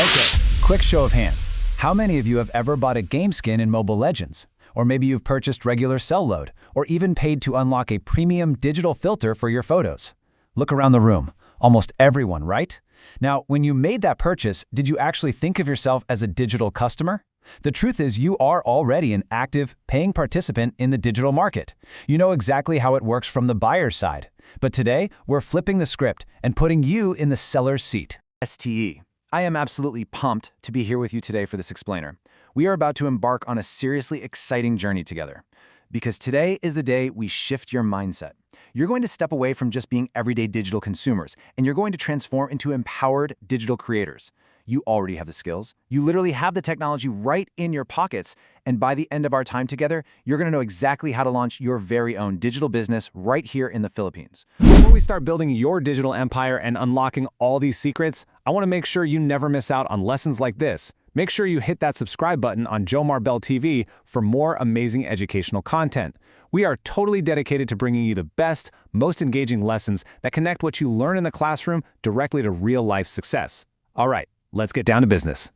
Okay, quick show of hands. How many of you have ever bought a game skin in Mobile Legends? Or maybe you've purchased regular cell load, or even paid to unlock a premium digital filter for your photos. Look around the room. Almost everyone, right? Now, when you made that purchase, did you actually think of yourself as a digital customer? The truth is you are already an active, paying participant in the digital market. You know exactly how it works from the buyer's side. But today, we're flipping the script and putting you in the seller's seat. STE. I am absolutely pumped to be here with you today for this explainer. We are about to embark on a seriously exciting journey together. Because today is the day we shift your mindset. You're going to step away from just being everyday digital consumers, and you're going to transform into empowered digital creators. You already have the skills. You literally have the technology right in your pockets, and by the end of our time together, you're going to know exactly how to launch your very own digital business right here in the Philippines. Before we start building your digital empire and unlocking all these secrets, I want to make sure you never miss out on lessons like this. Make sure you hit that subscribe button on Jomar Bell TV for more amazing educational content. We are totally dedicated to bringing you the best, most engaging lessons that connect what you learn in the classroom directly to real-life success. All right, let's get down to business.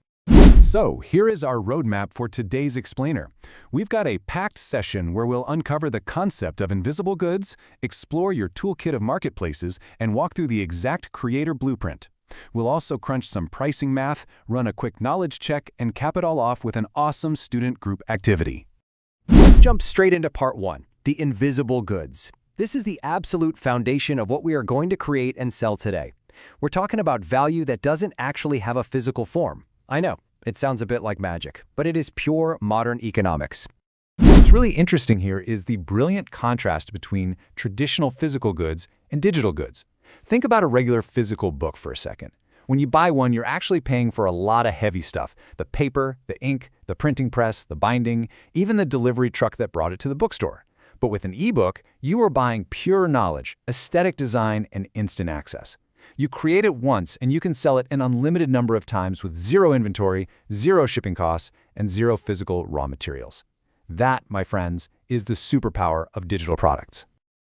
So, here is our roadmap for today's explainer. We've got a packed session where we'll uncover the concept of invisible goods, explore your toolkit of marketplaces, and walk through the exact creator blueprint. We'll also crunch some pricing math, run a quick knowledge check, and cap it all off with an awesome student group activity. Let's jump straight into part 1, the invisible goods. This is the absolute foundation of what we are going to create and sell today. We're talking about value that doesn't actually have a physical form. I know, it sounds a bit like magic, but it is pure modern economics. What's really interesting here is the brilliant contrast between traditional physical goods and digital goods. Think about a regular physical book for a second. When you buy one, you're actually paying for a lot of heavy stuff: the paper, the ink, the printing press, the binding, even the delivery truck that brought it to the bookstore. But with an ebook, you are buying pure knowledge, aesthetic design, and instant access. You create it once, and you can sell it an unlimited number of times with zero inventory, zero shipping costs, and zero physical raw materials. That, my friends, is the superpower of digital products.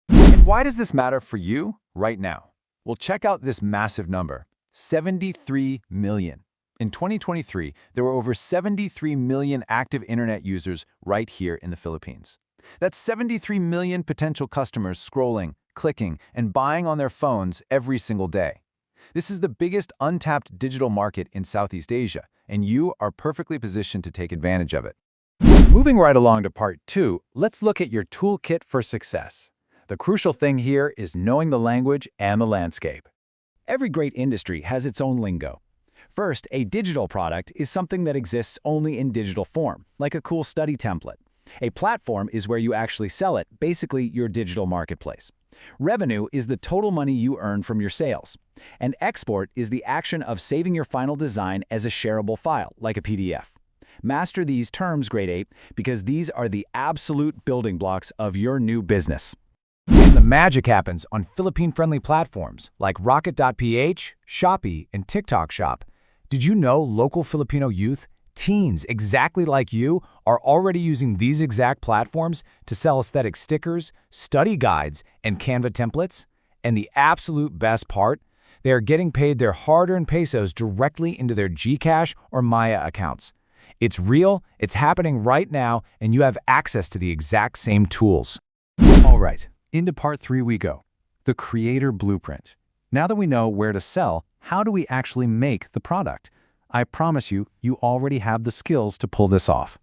And why does this matter for you right now? Well, check out this massive number, 73 million. In 2023, there were over 73 million active internet users right here in the Philippines. That's 73 million potential customers scrolling, clicking, and buying on their phones every single day. This is the biggest untapped digital market in Southeast Asia, and you are perfectly positioned to take advantage of it. Moving right along to part 2, let's look at your toolkit for success. The crucial thing here is knowing the language and the landscape. Every great industry has its own lingo. First, a digital product is something that exists only in digital form, like a cool study template. A platform is where you actually sell it, basically your digital marketplace. Revenue is the total money you earn from your sales. And export is the action of saving your final design as a shareable file, like a PDF. Master these terms, grade 8, because these are the absolute building blocks of your new business. And the magic happens on Philippine-friendly platforms like Rocket.ph, Shopee, and TikTok Shop. Did you know local Filipino youth, teens exactly like you, are already using these exact platforms to sell aesthetic stickers, study guides, and Canva templates? And the absolute best part? They are getting paid their hard-earned pesos directly into their GCash or Maya accounts. It's real, it's happening right now, and you have access to the exact same tools. All right, into part 3 we go. The creator blueprint. Now that we know where to sell, how do we actually make the product? I promise you, you already have the skills to pull this off.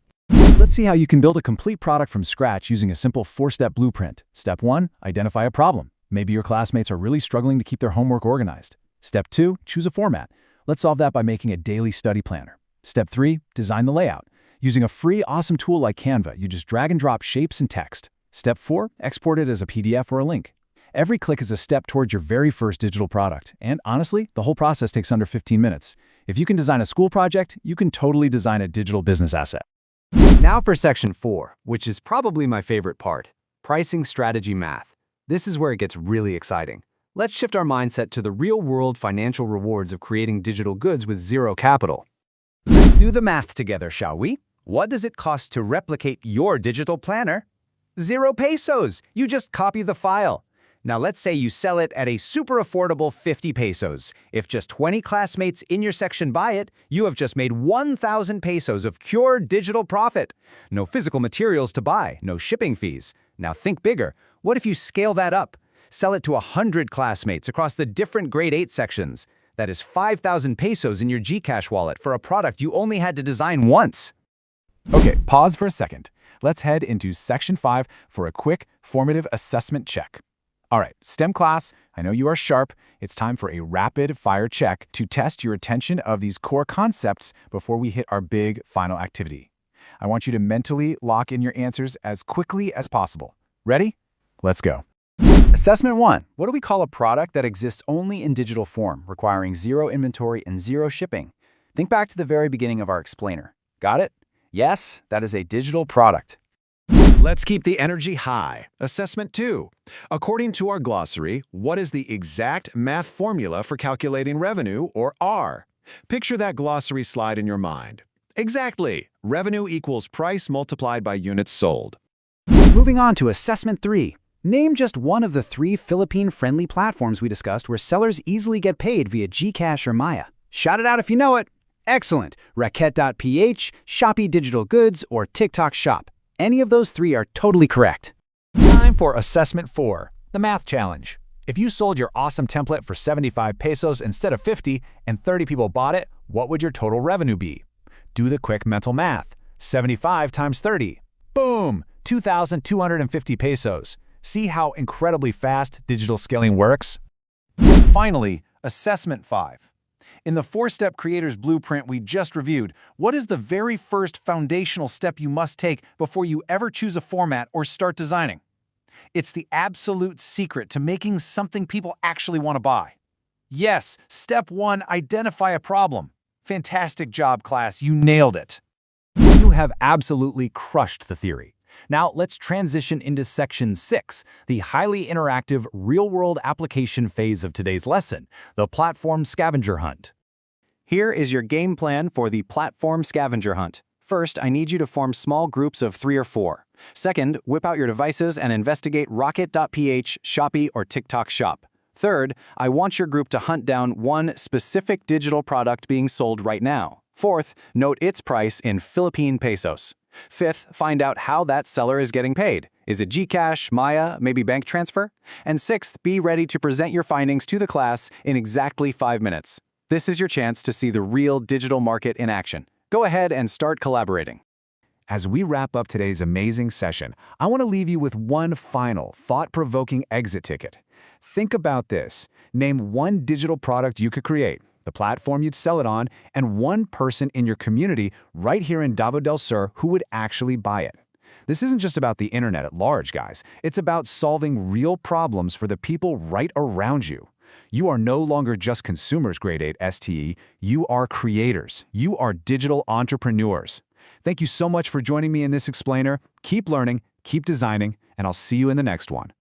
Let's see how you can build a complete product from scratch using a simple 4-step blueprint. Step 1, identify a problem. Maybe your classmates are really struggling to keep their homework organized. Step 2, choose a format. Let's solve that by making a daily study planner. Step 3, design the layout. Using a free, awesome tool like Canva, you just drag and drop shapes and text. Step 4, export it as a PDF or a link. Every click is a step towards your very first digital product, and honestly, the whole process takes under 15 minutes. If you can design a school project, you can totally design a digital business asset. Now for section 4, which is probably my favorite part, pricing strategy math. This is where it gets really exciting. Let's shift our mindset to the real-world financial rewards of creating digital goods with zero capital. Let's do the math together, shall we? What does it cost to replicate your digital planner? 0 pesos. You just copy the file. Now let's say you sell it at a super affordable 50 pesos. If just 20 classmates in your section buy it, you have just made 1,000 pesos of pure digital profit. No physical materials to buy, no shipping fees. Now think bigger. What if you scale that up? Sell it to 100 classmates across the different grade 8 sections. That is 5,000 pesos in your Gcash wallet for a product you only had to design once. Okay, pause for a second. Let's head into Section 5 for a quick, formative assessment check. All right, STEM class, I know you are sharp. It's time for a rapid-fire check to test your attention of these core concepts before we hit our big final activity. I want you to mentally lock in your answers as quickly as possible. Ready? Let's go. Assessment 1. What do we call a product that exists only in digital form, requiring zero inventory and zero shipping? Think back to the very beginning of our explainer. Got it? Yes, that is a digital product. Let's keep the energy high. Assessment 2. According to our glossary, what is the exact math formula for calculating revenue, or R? Picture that glossary slide in your mind. Exactly. Revenue equals price multiplied by units sold. Moving on to Assessment 3. Name just one of the 3 Philippine-friendly platforms we discussed where sellers easily get paid via Gcash or Maya. Shout it out if you know it. Excellent. Racket.ph, Shopee Digital Goods, or TikTok Shop. Any of those 3 are totally correct. Time for Assessment 4, the Math Challenge. If you sold your awesome template for 75 pesos instead of 50 and 30 people bought it, what would your total revenue be? Do the quick mental math. 75 times 30. Boom! 2,250 pesos. See how incredibly fast digital scaling works? Finally, Assessment 5. In the 4-step creator's blueprint we just reviewed, what is the very first foundational step you must take before you ever choose a format or start designing? It's the absolute secret to making something people actually want to buy. Yes, Step 1, identify a problem. Fantastic job, class. You nailed it. You have absolutely crushed the theory. Now let's transition into Section 6, the highly interactive real-world application phase of today's lesson, the platform scavenger hunt. Here is your game plan for the platform scavenger hunt. First, I need you to form small groups of 3 or 4. Second, whip out your devices and investigate Rocket.ph, Shopee, or TikTok Shop. Third, I want your group to hunt down one specific digital product being sold right now. Fourth, note its price in Philippine pesos. Fifth, find out how that seller is getting paid. Is it Gcash, Maya, maybe bank transfer? And sixth, be ready to present your findings to the class in exactly 5 minutes. This is your chance to see the real digital market in action. Go ahead and start collaborating. As we wrap up today's amazing session, I want to leave you with one final, thought-provoking exit ticket. Think about this. Name one digital product you could create, the platform you'd sell it on, and one person in your community right here in Davao del Sur who would actually buy it. This isn't just about the internet at large, guys. It's about solving real problems for the people right around you. You are no longer just consumers, grade 8 STE. You are creators. You are digital entrepreneurs. Thank you so much for joining me in this explainer. Keep learning, keep designing, and I'll see you in the next one.